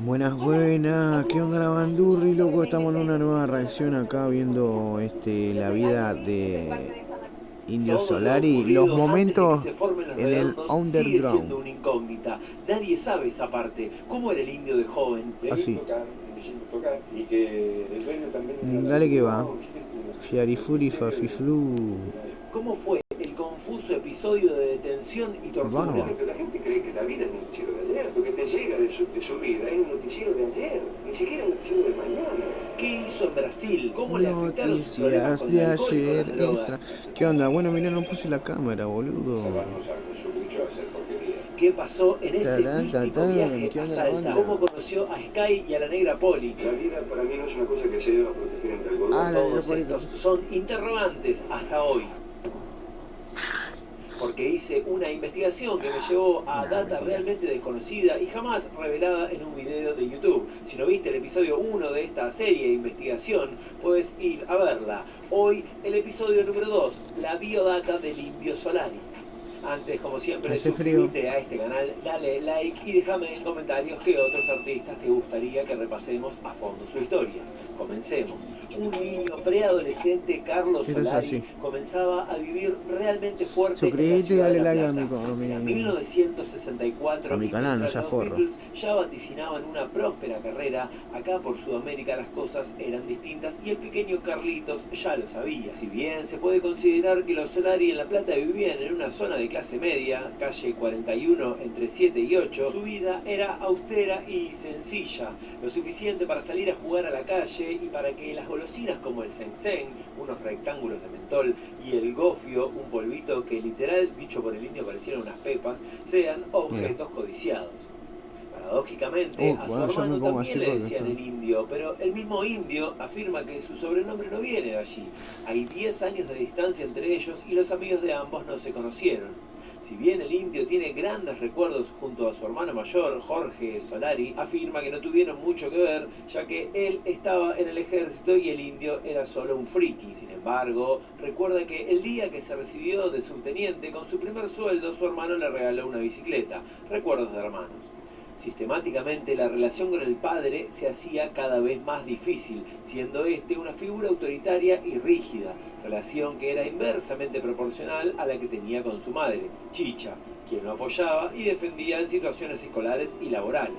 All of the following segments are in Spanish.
Buenas, buenas, ¿qué onda la bandurri, loco? Estamos en una nueva reacción acá viendo la vida de Indio Todo lo Solari, los ocurrido antes de que momentos se formen los en el redondos sigue underground. siendo una incógnita. Nadie sabe esa parte. ¿Cómo era el indio de joven? De ahí Así, tocar, me hicimos tocar, y que el dueño también era la dale que va. no, ¿viste? Fiarifuri Fafiflu. ¿Cómo fue el confuso episodio de detención y tortura? Urbano. Porque la gente cree que la vida es un noticiero de ayer, porque te llega de su vida, es un noticiero de ayer, ni siquiera un noticiero de mañana. ¿Qué hizo en Brasil? ¿Cómo le afectaron sus problemas Noticias con el de alcohol y con ayer las extra. drogas? ¿Qué onda? Bueno, mira, no puse la cámara, boludo. Sabarnos acusó mucho a hacer porquería. ¿Qué pasó en ese Tarán, místico tatán, viaje ¿qué a onda la Salta? banda? ¿Cómo conoció a Sky y a la negra Poli? La vida para mí no es una cosa que se deba proteger entre el gobierno. Ah, la negra Todos Poli. estos son interrogantes hasta hoy. Porque hice una investigación que me llevó a data realmente desconocida y jamás revelada en un video de YouTube. Si no viste el episodio 1 de esta serie de investigación, puedes ir a verla. Hoy el episodio número 2, la biodata del Indio Solari. Antes, como siempre, Hace frío. suscríbete a este canal, dale like y déjame en comentarios qué otros artistas te gustaría que repasemos a fondo su historia. Comencemos. Un niño preadolescente, Carlos Esto es Solari, así. comenzaba a vivir realmente fuerte en la Suscríbete y ciudad dale de La like a Plata. En mi 1964, a mi y canal, no mientras seas los forro. Beatles ya vaticinaban una próspera carrera, acá por Sudamérica las cosas eran distintas y el pequeño Carlitos ya lo sabía. Si bien se puede considerar que los Solari en La Plata vivían en una zona de clase media, calle 41 entre 7 y 8, su vida era austera y sencilla, lo suficiente para salir a jugar a la calle y para que las golosinas como el Zen, unos rectángulos de mentol, y el gofio, un polvito que literal, dicho por el indio, parecieran unas pepas, sean objetos codiciados. Paradójicamente, a su Bueno, yo me hermano pongo así también le porque decían está. el indio, pero el mismo indio afirma que su sobrenombre no viene de allí. Hay 10 años de distancia entre ellos y los amigos de ambos no se conocieron. Si bien el indio tiene grandes recuerdos junto a su hermano mayor, Jorge Solari, afirma que no tuvieron mucho que ver, ya que él estaba en el ejército y el indio era solo un friki. Sin embargo, recuerda que el día que se recibió de subteniente, con su primer sueldo, su hermano le regaló una bicicleta. Recuerdos de hermanos. Sistemáticamente la relación con el padre se hacía cada vez más difícil, siendo este una figura autoritaria y rígida, relación que era inversamente proporcional a la que tenía con su madre, Chicha, quien lo apoyaba y defendía en situaciones escolares y laborales.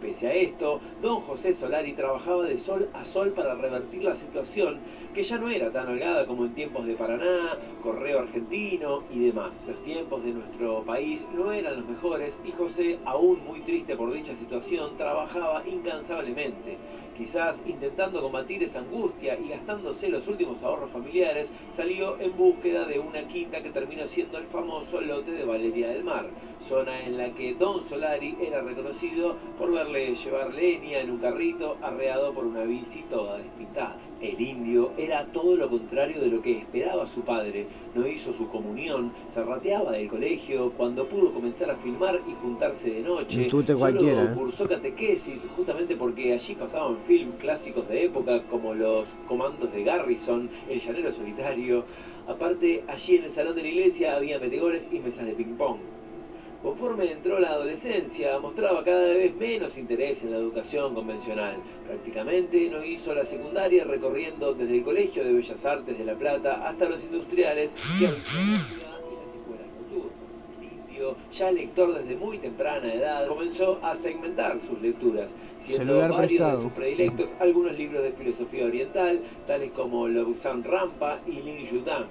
Pese a esto, don José Solari trabajaba de sol a sol para revertir la situación, que ya no era tan holgada como en tiempos de Paraná, Correo Argentino y demás. Los tiempos de nuestro país no eran los mejores y José, aún muy triste por dicha situación, trabajaba incansablemente. Quizás intentando combatir esa angustia y gastándose los últimos ahorros familiares, salió en búsqueda de una quinta que terminó siendo el famoso lote de Valeria del Mar, zona en la que don Solari era reconocido por verle llevar leña en un carrito arreado por una bici toda despintada. El indio era todo lo contrario de lo que esperaba su padre. No hizo su comunión, se rateaba del colegio, cuando pudo comenzar a filmar y juntarse de noche. Disfrute Solo cualquiera, cursó catequesis, justamente porque allí pasaban film clásicos de época como Los Comandos de Garrison, El Llanero Solitario. Aparte, allí en el salón de la iglesia había metegoles y mesas de ping-pong. Conforme entró la adolescencia, mostraba cada vez menos interés en la educación convencional. Prácticamente no hizo la secundaria, recorriendo desde el Colegio de Bellas Artes de La Plata hasta los industriales y a la universidad y las escuelas nocturnas. El indio, ya lector desde muy temprana edad, comenzó a segmentar sus lecturas, siendo celular varios de prestado. sus predilectos algunos libros de filosofía oriental, tales como Lobsang Rampa y Lin Yutang.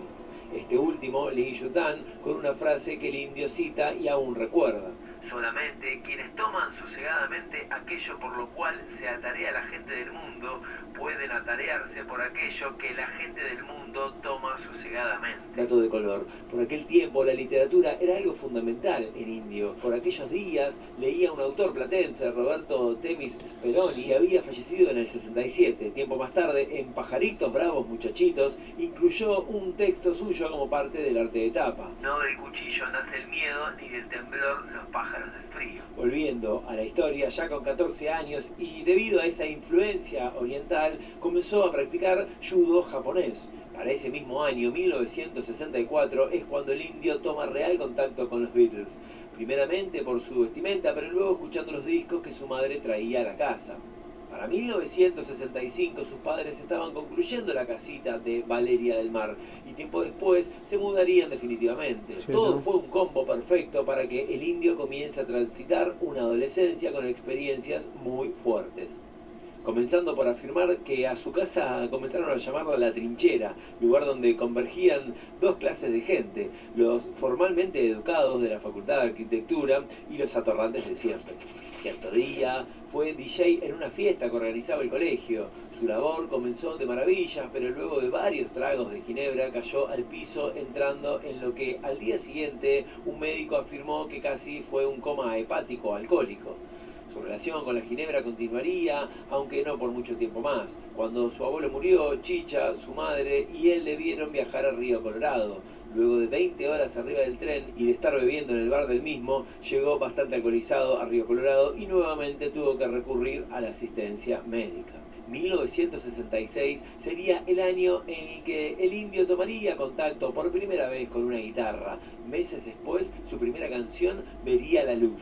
Este último, Lin Yutang, con una frase que el indio cita y aún recuerda. Solamente quienes toman sosegadamente aquello por lo cual se atarea la gente del mundo, pueden atarearse por aquello que la gente del mundo toma sosegadamente. Dato de color. Por aquel tiempo la literatura era algo fundamental en indio. Por aquellos días leía un autor platense, Roberto Temis Speroni, que había fallecido en el 67. Tiempo más tarde, en Pajaritos Bravos Muchachitos, incluyó un texto suyo como parte del arte de tapa. No del cuchillo nace el miedo, ni del temblor los pájaros del frío. Volviendo a la historia, ya con 14 años y debido a esa influencia oriental, comenzó a practicar judo japonés. Para ese mismo año, 1964, es cuando el indio toma real contacto con los Beatles. Primeramente por su vestimenta, pero luego escuchando los discos que su madre traía a la casa. Para 1965 sus padres estaban concluyendo la casita de Valeria del Mar y tiempo después se mudarían definitivamente. Sí, Todo ¿no? fue un combo perfecto para que el indio comience a transitar una adolescencia con experiencias muy fuertes. Comenzando por afirmar que a su casa comenzaron a llamarla La Trinchera, lugar donde convergían dos clases de gente, los formalmente educados de la Facultad de Arquitectura y los atorrantes de siempre. Cierto día fue DJ en una fiesta que organizaba el colegio. Su labor comenzó de maravillas, pero luego de varios tragos de ginebra cayó al piso entrando en lo que al día siguiente un médico afirmó que casi fue un coma hepático alcohólico. Su relación con la ginebra continuaría, aunque no por mucho tiempo más. Cuando su abuelo murió, Chicha, su madre y él debieron viajar a Río Colorado. Luego de 20 horas arriba del tren y de estar bebiendo en el bar del mismo, llegó bastante alcoholizado a Río Colorado y nuevamente tuvo que recurrir a la asistencia médica. 1966 sería el año en el que el indio tomaría contacto por primera vez con una guitarra. Meses después, su primera canción vería la luz.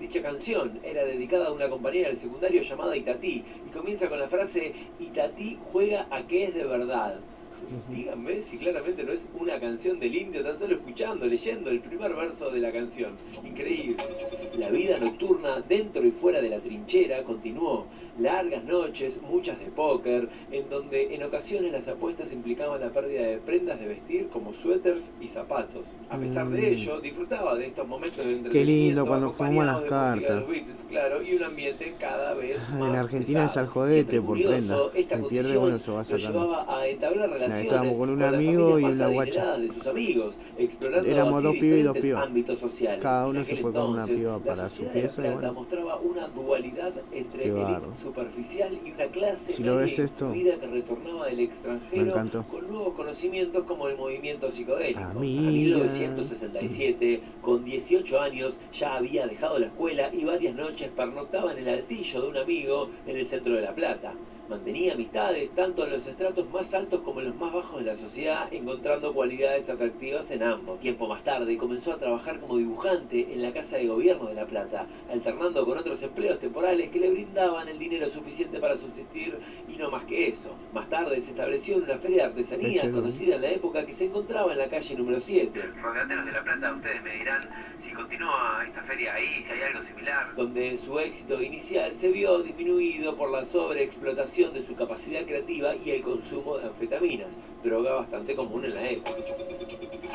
Dicha canción era dedicada a una compañera del secundario llamada Itatí y comienza con la frase «Itatí juega a que es de verdad». Díganme si claramente no es una canción del indio, tan solo escuchando, leyendo el primer verso de la canción. Increíble. La vida nocturna dentro y fuera de la trinchera continuó. Largas noches, muchas de póker, en donde en ocasiones las apuestas implicaban la pérdida de prendas de vestir como suéteres y zapatos. A pesar de ello, disfrutaba de estos momentos de entretenimiento. Qué lindo cuando jugamos acompañado las de música de cartas. los Beatles, claro, y un ambiente cada vez más En Argentina es pesado. al jodete Siempre por curioso, prenda. esta El pierde, condición bueno, se va lo sacando. llevaba a entablar relaciones Estábamos con un las amigo familias y más una guacha. adineradas de sus amigos, explorando Éramos así dos pibes y dos diferentes pibas. ámbitos sociales. Cada uno En se aquel fue con una entonces, piba la para su sociedad de La pieza y Plata bueno. mostraba una dualidad entre Qué élite bárbaro. superficial y una clase Si lo media ves esto, instruida que retornaba del me extranjero encantó. con nuevos conocimientos como el movimiento psicodélico. Para Amiga. 1967, con 18 años, ya había dejado la escuela y varias noches pernoctaba en el altillo de un amigo en el centro de La Plata. Mantenía amistades tanto en los estratos más altos como en los más bajos de la sociedad, encontrando cualidades atractivas en ambos. Tiempo más tarde comenzó a trabajar como dibujante en la Casa de Gobierno de La Plata, alternando con otros empleos temporales que le brindaban el dinero suficiente para subsistir y no más que eso. Más tarde se estableció en una feria de artesanías Leche, conocida en la época que se encontraba en la calle número 7. Rodeateros de La Plata, ustedes me dirán si continúa esta feria ahí, si hay algo similar. Donde su éxito inicial se vio disminuido por la sobreexplotación de su capacidad creativa y el consumo de anfetaminas, droga bastante común en la época.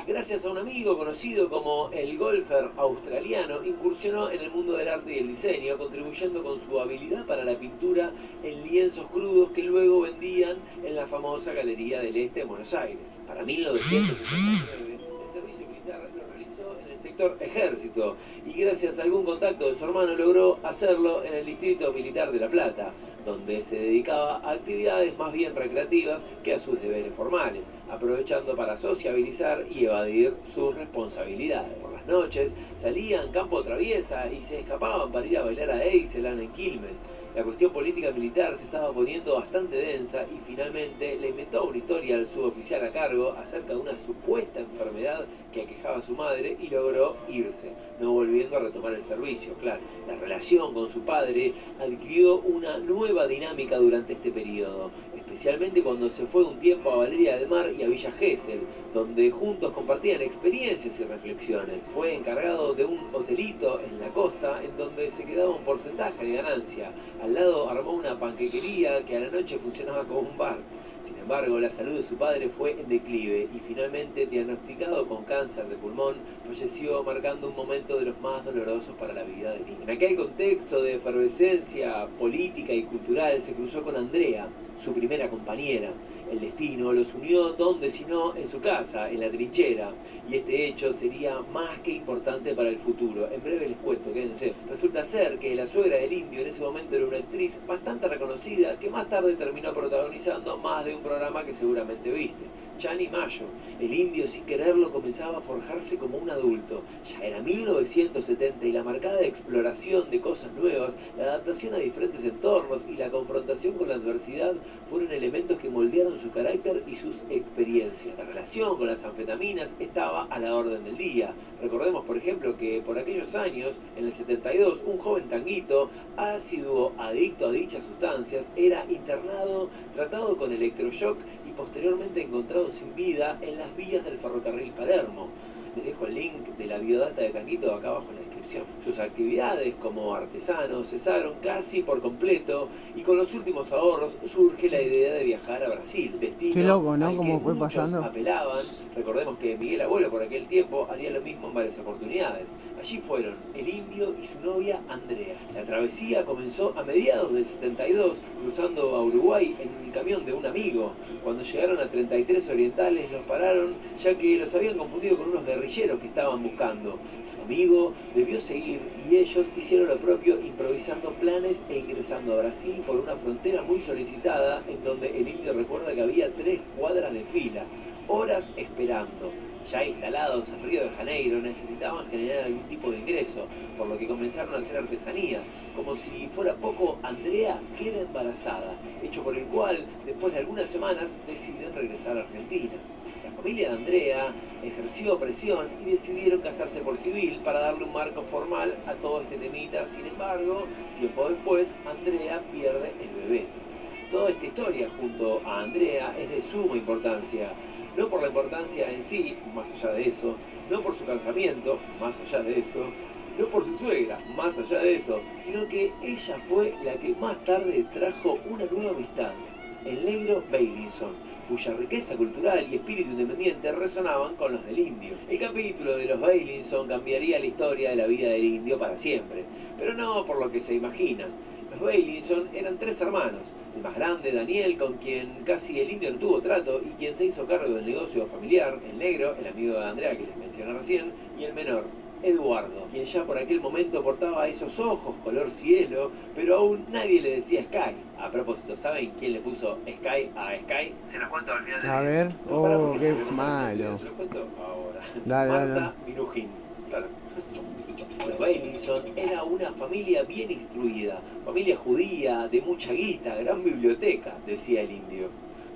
Gracias a un amigo conocido como el golfer australiano, incursionó en el mundo del arte y el diseño, contribuyendo con su habilidad para la pintura en lienzos crudos que luego vendían en la famosa Galería del Este en Buenos Aires. Para 1969, el servicio militar lo realizó en el sector ejército y gracias a algún contacto de su hermano logró hacerlo en el Distrito Militar de La Plata, donde se dedicaba a actividades más bien recreativas que a sus deberes formales, aprovechando para sociabilizar y evadir sus responsabilidades. Por las noches salían campo traviesa y se escapaban para ir a bailar a Eiseland en Quilmes. La cuestión política militar se estaba poniendo bastante densa y finalmente le inventó una historia al suboficial a cargo acerca de una supuesta enfermedad que aquejaba a su madre y logró irse, no volviendo a retomar el servicio, claro. La relación con su padre adquirió una nueva dinámica durante este periodo, especialmente cuando se fue un tiempo a Valeria del Mar y a Villa Gesell, donde juntos compartían experiencias y reflexiones. Fue encargado de un hotelito en la costa en donde se quedaba un porcentaje de ganancia. Al lado armó una panquequería que a la noche funcionaba como un bar. Sin embargo, la salud de su padre fue en declive y finalmente, diagnosticado con cáncer de pulmón, falleció marcando un momento de los más dolorosos para la vida de niño. En aquel contexto de efervescencia política y cultural se cruzó con Andrea, su primera compañera. El destino los unió donde sino en su casa, en la trinchera, y este hecho sería más que importante para el futuro. En breve les cuento, quédense. Resulta ser que la suegra del indio en ese momento era una actriz bastante reconocida que más tarde terminó protagonizando más de un programa que seguramente viste. Chani Mayo. El indio sin quererlo comenzaba a forjarse como un adulto. Ya era 1970 y la marcada exploración de cosas nuevas, la adaptación a diferentes entornos y la confrontación con la adversidad fueron elementos que moldearon su carácter y sus experiencias. La relación con las anfetaminas estaba a la orden del día. Recordemos, por ejemplo, que por aquellos años, en el 72, un joven tanguito, ácido adicto a dichas sustancias, era internado, tratado con electroshock y posteriormente encontrado sin vida en las vías del ferrocarril Palermo. Les dejo el link de la biodata de Tanguito acá abajo en la descripción. Sus actividades como artesano cesaron casi por completo y con los últimos ahorros surge la idea de viajar a Brasil. Destino Qué loco, ¿no? al Cómo que fue muchos pasando. apelaban. Recordemos que Miguel Abuelo por aquel tiempo haría lo mismo en varias oportunidades. Allí fueron el indio y su novia Andrea. La travesía comenzó a mediados del 72, cruzando a Uruguay en un camión de un amigo. Cuando llegaron a 33 Orientales los pararon ya que los habían confundido con unos guerrilleros que estaban buscando. Su amigo debió seguir y ellos hicieron lo propio improvisando planes e ingresando a Brasil por una frontera muy solicitada en donde el indio recuerda que había 3 cuadras de fila, horas esperando. Ya instalados en Río de Janeiro necesitaban generar algún tipo de ingreso, por lo que comenzaron a hacer artesanías. Como si fuera poco, Andrea queda embarazada, hecho por el cual, después de algunas semanas, deciden regresar a Argentina. La familia de Andrea ejerció presión y decidieron casarse por civil para darle un marco formal a todo este temita. Sin embargo, tiempo después, Andrea pierde el bebé. Toda esta historia junto a Andrea es de suma importancia. No por la importancia en sí, más allá de eso, no por su casamiento, más allá de eso, no por su suegra, más allá de eso, sino que ella fue la que más tarde trajo una nueva amistad, el negro Beilinson, cuya riqueza cultural y espíritu independiente resonaban con los del indio. El capítulo de los Beilinson cambiaría la historia de la vida del indio para siempre, pero no por lo que se imaginan. Los Beilinson eran 3 hermanos. El más grande, Daniel, con quien casi el indio no tuvo trato y quien se hizo cargo del negocio familiar, el negro, el amigo de Andrea que les mencioné recién, y el menor, Eduardo, quien ya por aquel momento portaba esos ojos color cielo, pero aún nadie le decía Sky. A propósito, ¿saben quién le puso Sky a Sky? Se los cuento al final del A video. ver, No, pará, oh, porque qué se me pasa el video, malo. se los cuento ahora. Dale, dale, Marta dale. Minujín, claro. Los Beilinson era una familia bien instruida, familia judía, de mucha guita, gran biblioteca, decía el indio.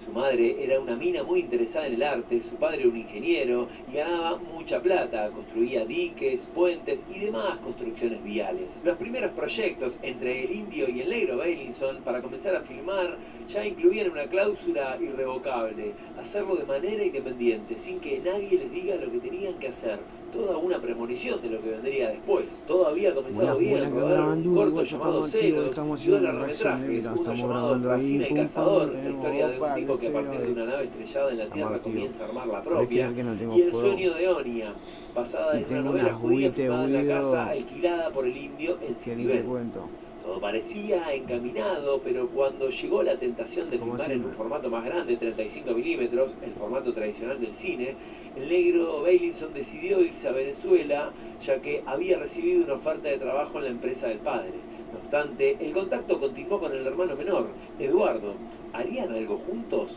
Su madre era una mina muy interesada en el arte, su padre un ingeniero y ganaba mucha plata, construía diques, puentes y demás construcciones viales. Los primeros proyectos entre el indio y el negro Beilinson para comenzar a filmar ya incluían una cláusula irrevocable, hacerlo de manera independiente, sin que nadie les diga lo que tenían que hacer. Toda una premonición de lo que vendría después. Todo había comenzado bien, Buenas, rodaron un corto guacho, llamado estamos activos, Celos, estamos y haciendo 2 una reacción, largometrajes, uno estamos llamado grabando ahí, Francina el pum, Cazador, pum, la tenemos, historia de opa, un tipo que a qué partir feo, de una nave estrellada en la Tierra activo. comienza a armar la ¿Podés propia, creer que no tengo y El fuego? sueño de Onia, basada Y en una tengo novela unas judía buites, filmada en la buido, casa alquilada por el indio en que ni te Silver. cuento. Todo parecía encaminado, pero cuando llegó la tentación de Como filmar en siempre. un formato más grande, 35 milímetros, el formato tradicional del cine, el negro Beilinson decidió irse a Venezuela, ya que había recibido una oferta de trabajo en la empresa del padre. No obstante, el contacto continuó con el hermano menor, Eduardo. ¿Harían algo juntos?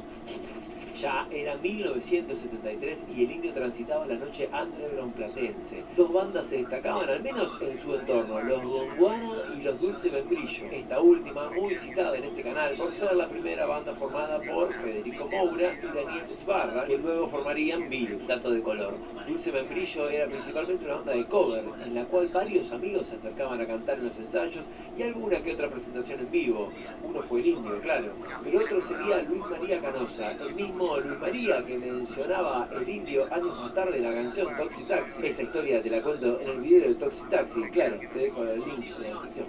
Ya era 1973 y el indio transitaba la noche underground platense. 2 bandas se destacaban, al menos en su entorno, los Gondwana y los Dulce Membrillo. Esta última, muy citada en este canal por ser la primera banda formada por Federico Moura y Daniel Sbarra, que luego formarían Virus. Dato de color: Dulce Membrillo era principalmente una banda de cover, en la cual varios amigos se acercaban a cantar en los ensayos y alguna que otra presentación en vivo. Uno fue el indio, claro, pero otro sería Luis María Canosa, el mismo Luis María que mencionaba el indio años más tarde en la canción Toxic Taxi. Esa historia te la cuento en el video de Toxic Taxi, claro, te dejo el link en la descripción.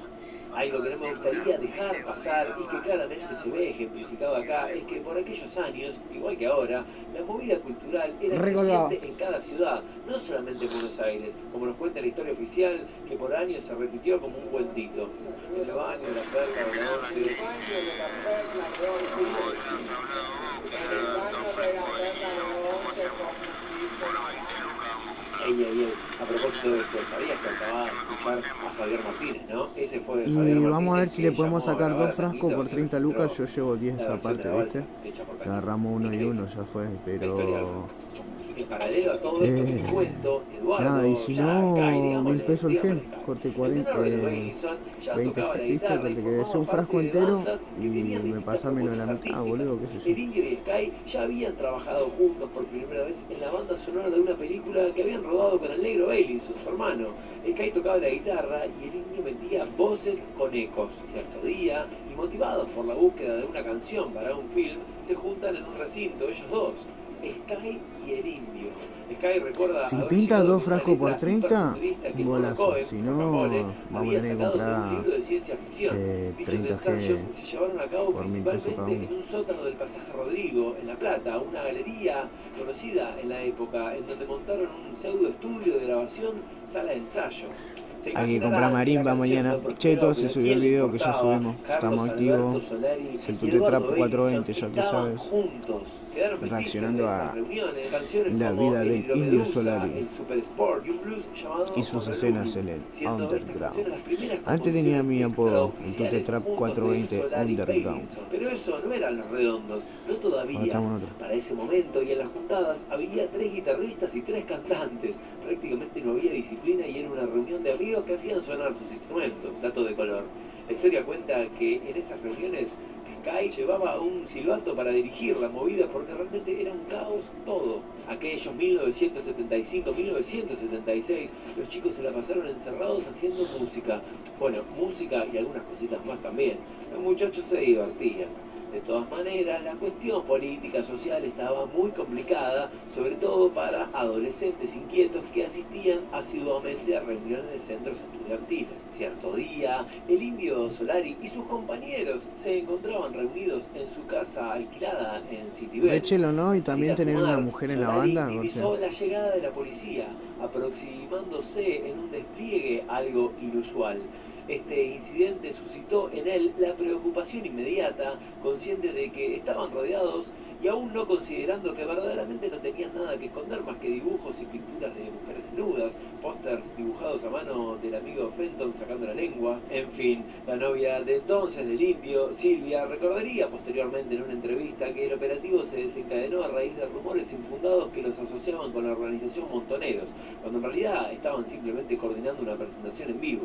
Algo que no me gustaría dejar pasar y que claramente se ve ejemplificado acá es que por aquellos años, igual que ahora, la movida cultural era creciente en cada ciudad, no solamente en Buenos Aires, como nos cuenta la historia oficial, que por años se repitió como un cuentito. El baño, la perla de la once. a escuchar a Javier Martínez, ¿no? Ese fue Javier Y Martínez, vamos a ver si que le podemos llamó a sacar grabar 2 a frascos Tanguito, por que 30 registró lucas. Yo llevo 10 la versión aparte, de la balsa, ¿viste? hecha por Tanguito. Agarramos uno y Increíble. uno, ya fue. La historia Pero... arranca. En paralelo a todo esto que te cuento, Eduardo, nada, y si ya no, Sky, 1000 digámosle pesos el Sky, gen. Corte el 40, menor de los Bailinson ya 20 tocaba G, la ¿viste? guitarra y Corte que formaba desea un parte frasco de entero bandas que y tenían me distintas pasa menos de la propuestas mitad, boludo, qué artísticas. sé yo. El Indio y Sky ya habían trabajado juntos por primera vez en la banda sonora de una película que habían rodado con el negro Bailinson, su hermano. Sky tocaba la guitarra y el Indio metía voces con ecos. Cierto día, y motivados por la búsqueda de una canción para un film, se juntan en un recinto ellos dos, Sky y el Indio. Sky recuerda Si haber pinta sido 2 una frascos por letra 30, hiperfuturista que un el mono golazo. Cohen, Si Guacamole, no, vamos a había tener que sacado de un comprar libro de ciencia ficción. Dichos 30 ensayos G se llevaron a cabo por 1000 pesos cada principalmente uno. en un sótano del Pasaje Rodrigo, en La Plata, una galería conocida en la época, en donde montaron un pseudo estudio de grabación, sala de ensayo. Hay que comprar marimba mañana. Cheto, se subió el video que ya subimos. Carlos Estamos Alberto activos. Solari Es el y Tute Trap Eduardo 420, Bailinson ya te estaban sabes. juntos. Quedaron vestigios de Reaccionando esas a reuniones, canciones la como vida El del Hilo Indio Medusa, Solari El Super Sport y un blues llamado y sus escenas en el siendo estas underground. canciones las primeras Antes tenía mi composiciones apodo, el Tute extraoficiales Trap juntos de 420 Solari y Underground. Bailinson. Pero eso no eran los redondos, no Ahora todavía. estamos en otro. Para ese momento y en las juntadas había 3 guitarristas y 3 cantantes. Prácticamente no había disciplina y era una reunión de amigos que hacían sonar sus instrumentos. Dato de color. La historia cuenta que en esas reuniones Sky llevaba un silbato para dirigir la movida porque realmente era un caos todo. Aquellos 1975-1976, los chicos se la pasaron encerrados haciendo música. Bueno, música y algunas cositas más también. Los muchachos se divertían. De todas maneras, la cuestión política social estaba muy complicada, sobre todo para adolescentes inquietos que asistían asiduamente a reuniones de centros estudiantiles. Cierto día, el Indio Solari y sus compañeros se encontraban reunidos en su casa alquilada en Citibel. Rechelo, ¿no? Y también Sin tener una fumar, mujer en la Solari banda. divisó la llegada de la policía, aproximándose en un despliegue algo inusual. Este incidente suscitó en él la preocupación inmediata, consciente de que estaban rodeados y aún no considerando que verdaderamente no tenían nada que esconder más que dibujos y pinturas de mujeres desnudas, pósters dibujados a mano del amigo Fenton sacando la lengua. En fin, la novia de entonces del Indio, Silvia, recordaría posteriormente en una entrevista que el operativo se desencadenó a raíz de rumores infundados que los asociaban con la organización Montoneros, cuando en realidad estaban simplemente coordinando una presentación en vivo.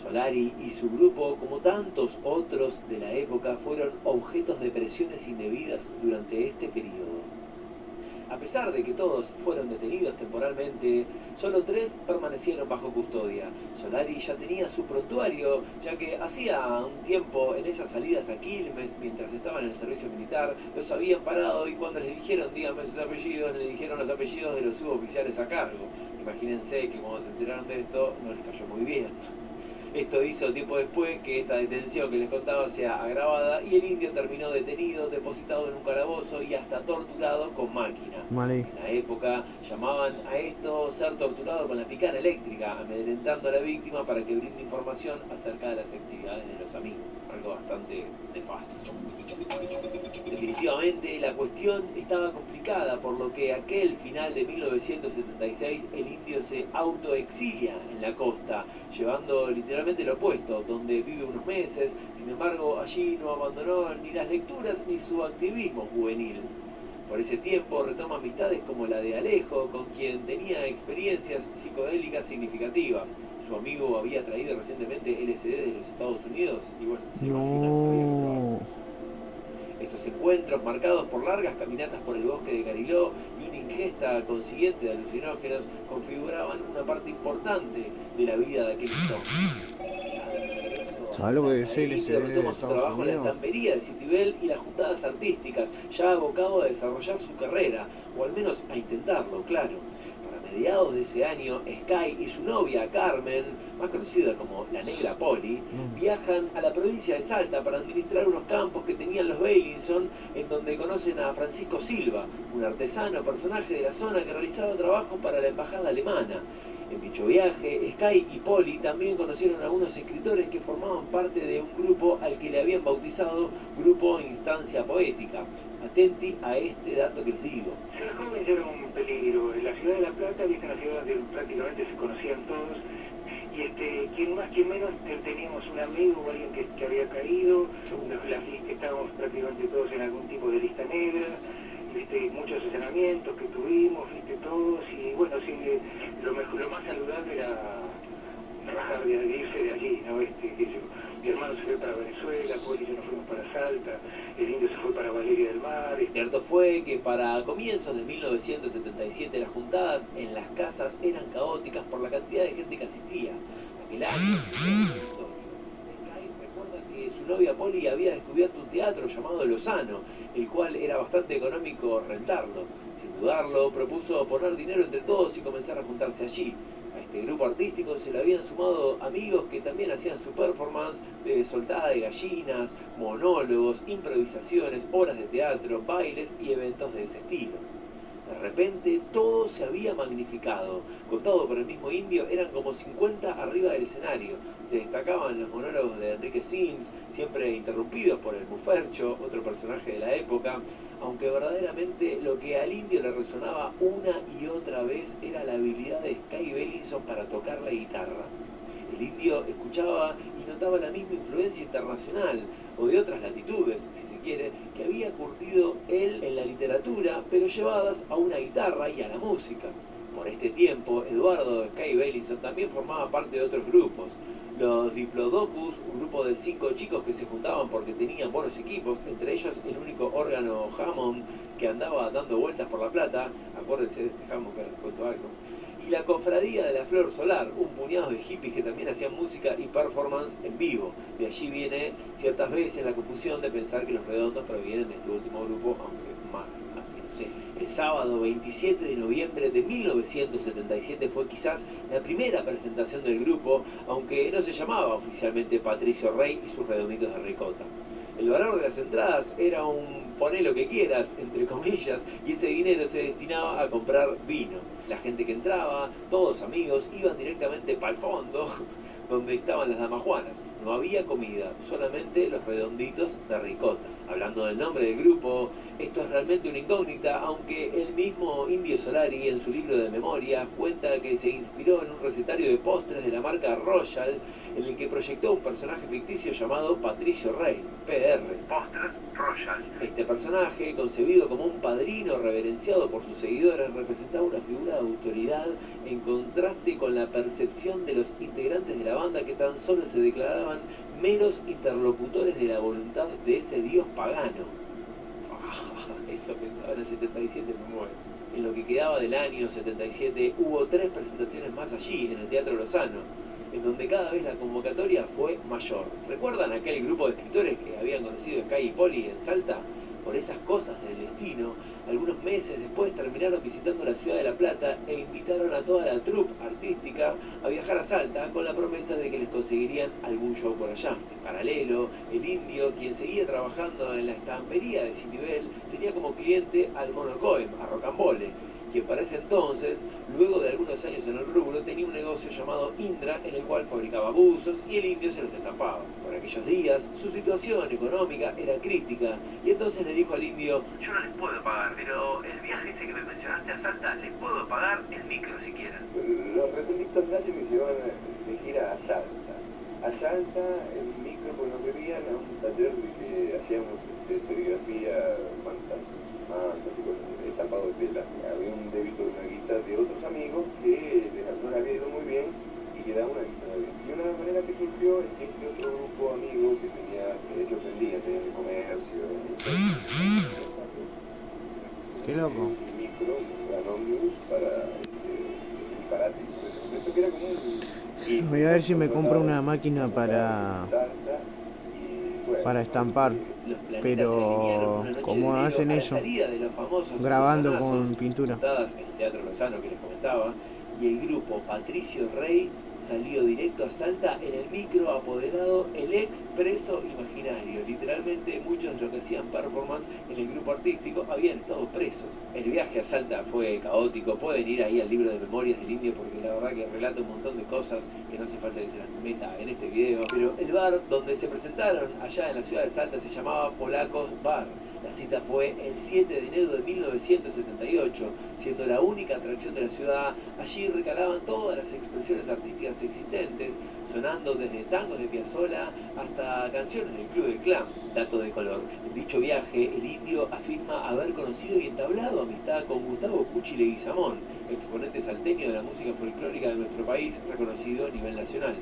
Solari y su grupo, como tantos otros de la época, fueron objetos de presiones indebidas durante este periodo. A pesar de que todos fueron detenidos temporalmente, solo 3 permanecieron bajo custodia. Solari ya tenía su prontuario, ya que hacía un tiempo en esas salidas a Quilmes, mientras estaba en el servicio militar, los habían parado y cuando les dijeron díganme sus apellidos, le dijeron los apellidos de los suboficiales a cargo. Imagínense que cuando se enteraron de esto no les cayó muy bien. Esto hizo tiempo después que esta detención que les contaba sea agravada y el Indio terminó detenido, depositado en un calabozo y hasta torturado con máquina. Vale. En la época llamaban a esto ser torturado con la picana eléctrica, amedrentando a la víctima para que brinde información acerca de las actividades de los amigos. Algo bastante nefasto. Definitivamente la cuestión estaba complicada, por lo que aquel final de 1976 el Indio se autoexilia en la costa, llevando literalmente lo opuesto, donde vive unos meses. Sin embargo, allí no abandonó ni las lecturas ni su activismo juvenil. Por ese tiempo retoma amistades como la de Alejo, con quien tenía experiencias psicodélicas significativas. Su amigo había traído recientemente LSD de los Estados Unidos y bueno, se No. estos encuentros, marcados por largas caminatas por el bosque de Cariló y una ingesta consiguiente de alucinógenos, configuraban una parte importante de la vida de aquel entonces. ¿Sabes lo que debe ser ese de Retoma su Estados trabajo en la Unidos? estampería de Citibel y las juntadas artísticas, ya abocado a desarrollar su carrera, o al menos a intentarlo, claro. Para mediados de ese año, Sky y su novia Carmen, más conocida como la Negra Poli, viajan a la provincia de Salta para administrar unos campos que tenían los Bailinson, en donde conocen a Francisco Silva, un artesano personaje de la zona que realizaba trabajo para la embajada alemana. En dicho viaje, Sky y Poli también conocieron a algunos escritores que formaban parte de un grupo al que le habían bautizado Grupo Instancia Poética. Atenti a este dato que les digo. Ser joven era un peligro. En la ciudad de La Plata, viste, en la ciudad donde prácticamente se conocían todos, Y quien más, quien menos, teníamos un amigo o alguien que había caído, estábamos prácticamente todos en algún tipo de lista negra, muchos entrenamientos que tuvimos, todos, y bueno, sí, lo más saludable era trabajar de irse de allí, ¿no? Mi hermano se fue para Venezuela, Poli y yo nos fuimos para Salta, el indio se fue para Valeria del Mar. Cierto fue que para comienzos de 1977 las juntadas en las casas eran caóticas por la cantidad de gente que asistía. Aquel año, Sky recuerda que su novia Poli había descubierto un teatro llamado Lozano, el cual era bastante económico rentarlo. Sin dudarlo, propuso poner dinero entre todos y comenzar a juntarse allí. A este grupo artístico se le habían sumado amigos que también hacían su performance de soltada de gallinas, monólogos, improvisaciones, obras de teatro, bailes y eventos de ese estilo. De repente todo se había magnificado. Contado por el mismo indio, eran como 50 arriba del escenario. Se destacaban los monólogos de Enrique Sims, siempre interrumpidos por el Mufercho, otro personaje de la época, aunque verdaderamente lo que al indio le resonaba una y otra vez era la habilidad de Sky Bellinson para tocar la guitarra. El indio escuchaba y notaba la misma influencia internacional, o de otras latitudes, si se quiere, que había curtido él en la literatura, pero llevadas a una guitarra y a la música. Por este tiempo, Eduardo Sky Bellinson también formaba parte de otros grupos. Los Diplodocus, un grupo de 5 chicos que se juntaban porque tenían buenos equipos, entre ellos el único órgano Hammond que andaba dando vueltas por La Plata, acuérdense de este Hammond que les cuento algo, y la Cofradía de la Flor Solar, un puñado de hippies que también hacían música y performance en vivo. De allí viene ciertas veces la confusión de pensar que Los Redondos provienen de este último grupo, aunque más así no sé. El sábado 27 de noviembre de 1977 fue quizás la primera presentación del grupo, aunque no se llamaba oficialmente Patricio Rey y sus Redonditos de Ricota. El valor de las entradas era un poné lo que quieras, entre comillas, y ese dinero se destinaba a comprar vino. La gente que entraba, todos amigos, iban directamente para el fondo, donde estaban las damajuanas. No había comida, solamente los Redonditos de Ricota. Hablando del nombre del grupo, esto es realmente una incógnita, aunque el mismo Indio Solari en su libro de memorias cuenta que se inspiró en un recetario de postres de la marca Royal, en el que proyectó un personaje ficticio llamado Patricio Rey, PR. Postres Royal. Este personaje, concebido como un padrino reverenciado por sus seguidores, representaba una figura de autoridad en contraste con la percepción de los integrantes de la banda que tan solo se declaraban meros interlocutores de la voluntad de ese dios pagano. Eso pensaba en el 77, me muero. En lo que quedaba del año 77 hubo 3 presentaciones más allí, en el Teatro Lozano, en donde cada vez la convocatoria fue mayor. ¿Recuerdan aquel grupo de escritores que habían conocido Sky y Poli en Salta? Por esas cosas del destino, algunos meses después terminaron visitando la ciudad de La Plata e invitaron a toda la troupe artística a viajar a Salta con la promesa de que les conseguirían algún show por allá. En paralelo, el indio, quien seguía trabajando en la estampería de Citibel, tenía como cliente al Mono Cohen, a Rocambole, quien para ese entonces, luego de algunos años en el rubro, tenía un negocio llamado Indra, en el cual fabricaba buzos y el indio se los estampaba. Por aquellos días, su situación económica era crítica, y entonces le dijo al indio: yo no les puedo pagar, pero el viaje ese que me mencionaste a Salta, les puedo pagar el micro si quieren. Los Redonditos nacen y se van de gira a Salta. A Salta, el micro, pues nos bebían a un taller de que hacíamos serigrafía, mantas y cosas, estampado de tela. Había un débito de una guita de otros amigos que no les había ido muy bien y que daban una guita bien. Y una manera que surgió es que este otro grupo amigo que tenía, que ellos vendían, tenían el comercio, Qué loco. un micro, un gran ómnibus para disparate. Esto que era como un... Voy a ver si me compro una máquina para estampar. Los planetas Pero, se alinearon una noche ¿cómo de enero hacen a la eso? salida de los famosos Grabando personazos con pintura. montadas en el Teatro Lozano que les comentaba, y el grupo Patricio Rey salió directo a Salta en el micro apoderado El Expreso Imaginario. Literalmente muchos de los que hacían performance en el grupo artístico habían estado presos. El viaje a Salta fue caótico. Pueden ir ahí al libro de memorias del indio porque la verdad que relata un montón de cosas que no hace falta que se las meta en este video. Pero el bar donde se presentaron allá en la ciudad de Salta se llamaba Polacos Bar. La cita fue el 7 de enero de 1978, siendo la única atracción de la ciudad. Allí recalaban todas las expresiones artísticas discográficas existentes, sonando desde tangos de Piazzolla hasta canciones del Club del Clan. Dato de color. En dicho viaje, el indio afirma haber conocido y entablado amistad con Gustavo Cuchi Leguizamón, exponente salteño de la música folclórica de nuestro país, reconocido a nivel nacional,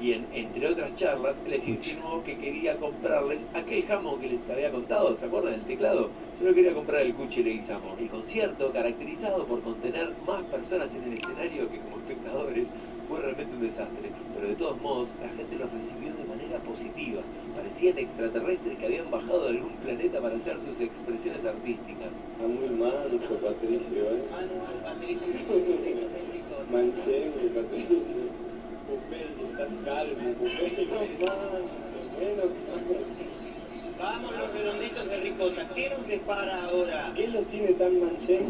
quien, entre otras charlas, les insinuó que quería comprarles aquel jamón que les había contado, ¿se acuerdan del teclado? Se lo quería comprar el Cuchi Leguizamón. El concierto, caracterizado por contener más personas en el escenario que como espectadores, fue realmente un desastre, pero de todos modos la gente los recibió de manera positiva. Parecían extraterrestres que habían bajado de algún planeta para hacer sus expresiones artísticas. Está muy mal nuestro Patricio, ¿eh? Mantengo, Patricio. Pupelli, estás calmo, Pupelli, no más, menos. Vamos los redonditos de ricota, ¿qué nos depara ahora? ¿Qué lo tiene tan manchego?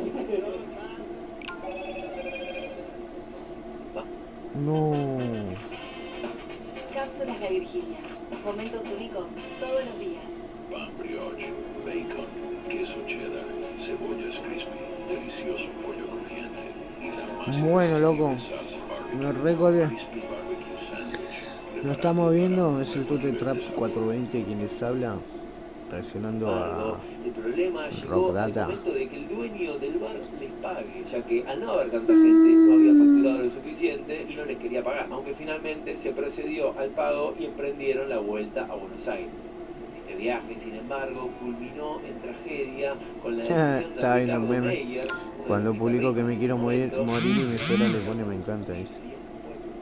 No. Cápsulas de Virginia. Momentos únicos todos los días. Pan brioche, bacon, queso cheddar, cebollas crispy, delicioso pollo crujiente y la más Bueno, loco, salsa me barbecue, recolgué. crispy barbecue sandwich. Lo estamos viendo, es el Tute Trap 420 quien les habla, reaccionando a El problema llegó Rock al Data. momento de que el dueño del bar les pague, ya que al no haber tanta gente no había facturado lo suficiente y no les quería pagar, aunque finalmente se procedió al pago y emprendieron la vuelta a Buenos Aires. Este viaje, sin embargo, culminó en tragedia con la decisión de Estaba viendo un Ricardo meme. Meyer, Cuando publico que me quiero morir y mi suegra le pone me encanta, dice.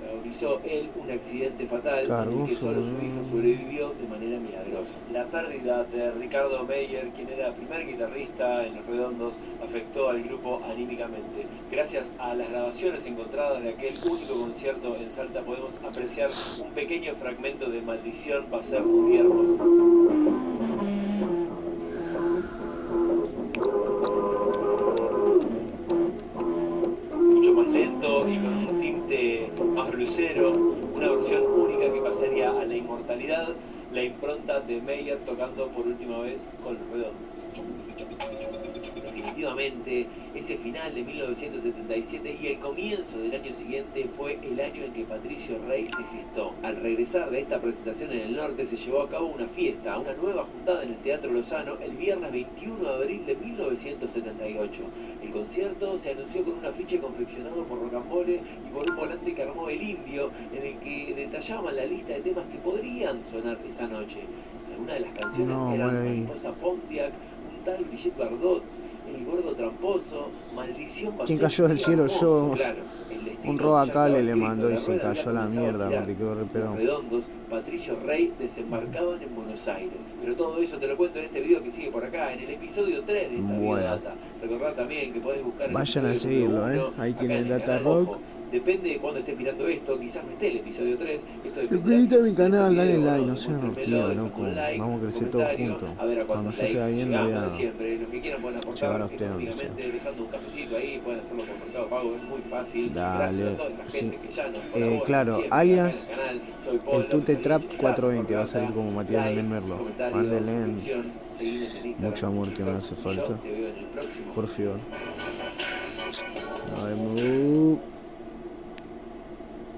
protagonizó él un accidente fatal en el que Cargoso, solo su hija sobrevivió de manera milagrosa. La pérdida de Ricardo Meyer, quien era primer guitarrista en Los Redondos, afectó al grupo anímicamente. Gracias a las grabaciones encontradas de aquel único concierto en Salta podemos apreciar un pequeño fragmento de Maldición va a ser un día hermoso. Mucho más lento y con un tinte más blusero, una versión única que pasaría a la inmortalidad, la impronta de Meyer tocando por última vez con Los Redondos. Definitivamente, ese final de 1977 y el comienzo del año siguiente fue el año en que Patricio Rey se gestó. Al regresar de esta presentación en el norte se llevó a cabo una fiesta, una nueva juntada en el Teatro Lozano el viernes 21 de abril de 1978. El concierto se anunció con un afiche confeccionado por Rocambole y por un volante que armó el Indio, en el que detallaban la lista de temas que podrían sonar esa noche. Algunas de las canciones eran Mariposa Pontiac, un tal Brigitte Bardot, El Gordo Tramposo, Maldición va a ¿Quién ser cayó del cielo? hermoso, Yo. claro, el destino Un ya robacale estaba le escrito, mandó y la se rueda cayó a la había comenzado mierda a girar. porque quedó re Los pegado. Redondos, Patricio Rey desembarcaban en Buenos Aires. Pero todo eso te lo cuento en este video que sigue por acá, en el episodio 3 de esta Bueno. Videodata. Recordad también que podés buscar el Vayan a episodio seguirlo, número 1 Ahí acá tienen en el Data canal. Rock. Ojo, depende de cuándo estés mirando esto, quizás no esté el episodio 3. Esto Suscríbete a mi canal, dale video, like, ¿no? no sean Demuéstrenmelo, hortivos, dejen loco. un like, Vamos a crecer todos comentario, juntos. a ver a Cuando cuántos yo esté likes viendo voy llegamos, a siempre. Los que quieran pueden llegar a aportar usted donde sea. económicamente, dejando un cafecito ahí, pueden hacerlo por Mercado Pago, es muy fácil. Dale, Gracias a toda esta sí. gente que ya nos colabora Claro, siempre alias acá en el canal. Soy Paul, el Tute los Trap saludos, 420 va a gracias, salir como Matías like, Belén Merlo. comentario, Mándenle suscripción, seguinos en Instagram, mucho amor que me hace y yo falta. te veo en el próximo. Por favor. Nos vemos.